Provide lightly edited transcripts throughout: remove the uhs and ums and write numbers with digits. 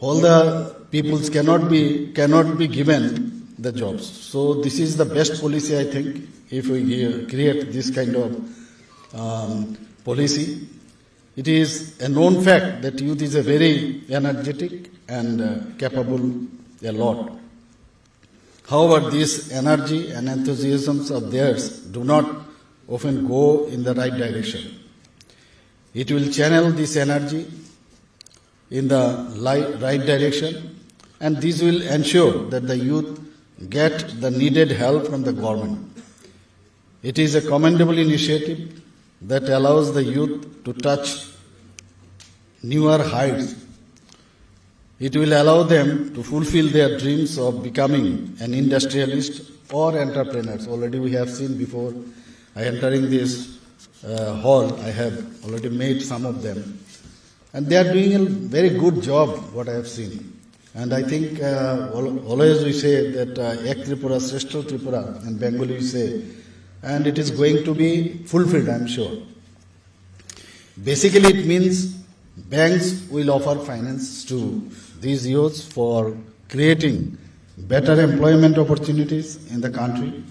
all the peoples cannot be given the jobs. So this is the best policy, I think, if we create this kind of policy. It is a known fact that youth is a very energetic and capable a lot. However, this energy and enthusiasms of theirs do not often go in the right direction. It will channel this energy in the right direction, and this will ensure that the youth get the needed help from the government. It is a commendable initiative that allows the youth to touch newer heights. It will allow them to fulfill their dreams of becoming an industrialist or entrepreneurs. Already we have seen before entering this hall, I have already met some of them. And they are doing a very good job, what I have seen. And I think always we say that Ek Tripura, Sreshta Tripura, in Bengali we say, and it is going to be fulfilled, I am sure. Basically it means banks will offer finance to these youths for creating better employment opportunities in the country.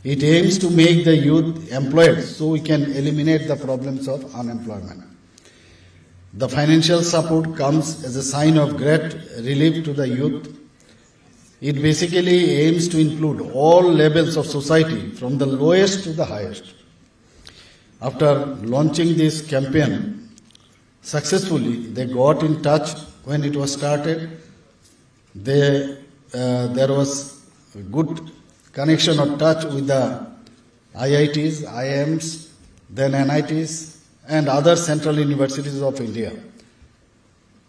It aims to make the youth employed so we can eliminate the problems of unemployment. The financial support comes as a sign of great relief to the youth. It basically aims to include all levels of society from the lowest to the highest. After launching this campaign successfully, they got in touch when it was started. There was a good connection or touch with the IITs, IIMs, then NITs, and other central universities of India.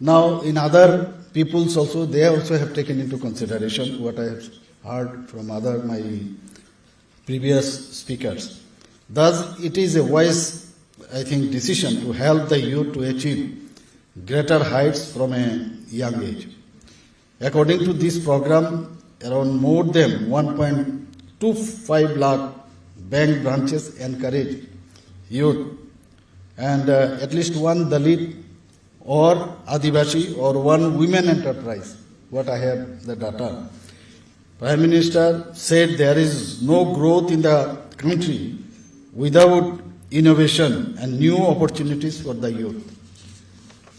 Now, in other peoples also, they also have taken into consideration what I have heard from my previous speakers. Thus, it is a wise, I think, decision to help the youth to achieve greater heights from a young age. According to this program, around more than 1.25 lakh bank branches encourage youth and at least one Dalit or Adivasi or one women enterprise, what I have the data. Prime Minister said there is no growth in the country without innovation and new opportunities for the youth.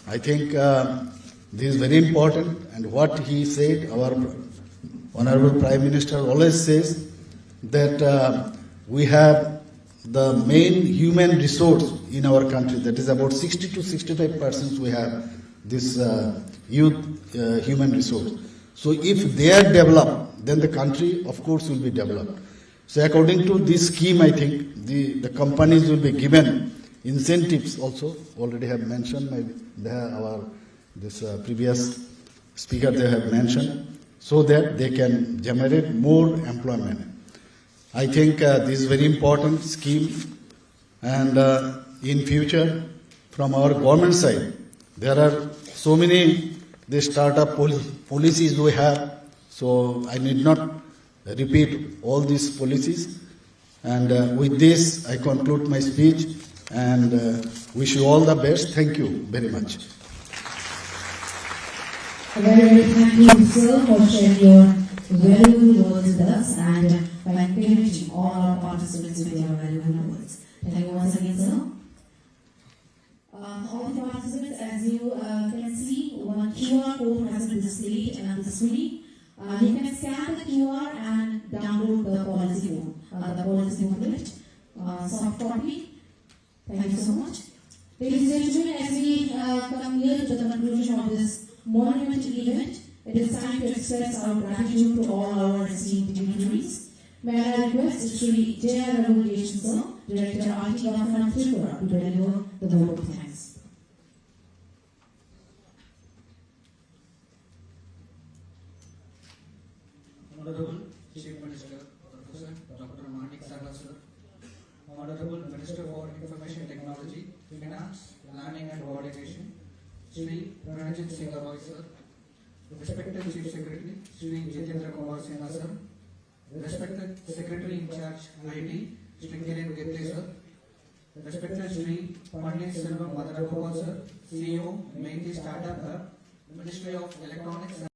I think this is very important, and what he said, our Honorable Prime Minister always says that we have the main human resource in our country, that is about 60 to 65% we have this youth human resource. So if they are developed, then the country of course will be developed. So according to this scheme, I think the companies will be given incentives also, already have mentioned, this previous speaker they have mentioned, so that they can generate more employment. I think this is very important scheme, and in future, from our government side, there are so many the startup policies we have. So I need not repeat all these policies. And with this, I conclude my speech and wish you all the best. Thank you very much. Very thank you, sir, for sharing your valuable words with us and by encouraging all our participants with your valuable words. Thank you once again, sir. All the participants, as you can see, one QR code has been displayed on the screen. You can scan the QR and download the policy booklet, soft copy. Thank you so much. Ladies and gentlemen, as we come near to the conclusion of this monument event, it is time to express our gratitude to all our esteemed dignitaries. May I request Shri J.R. Raghunathan, sir, Director RT Government Tripura, to deliver the vote of thanks. Honorable Chief Minister, Professor Dr. Manik Sahla, sir, Honorable Minister for Information Technology, Finance, Planning and Coordination, Shri Ranjit Singh Roy, sir, respected Chief Secretary, Shri Jitendra Kumar Sinha, sir, respected Secretary in Charge, IT, Shri Kiran Gette, sir, Respected Shri Pandit Selvam Madhara Gopal sir, CEO, Mainly Startup Hub, Ministry of Electronics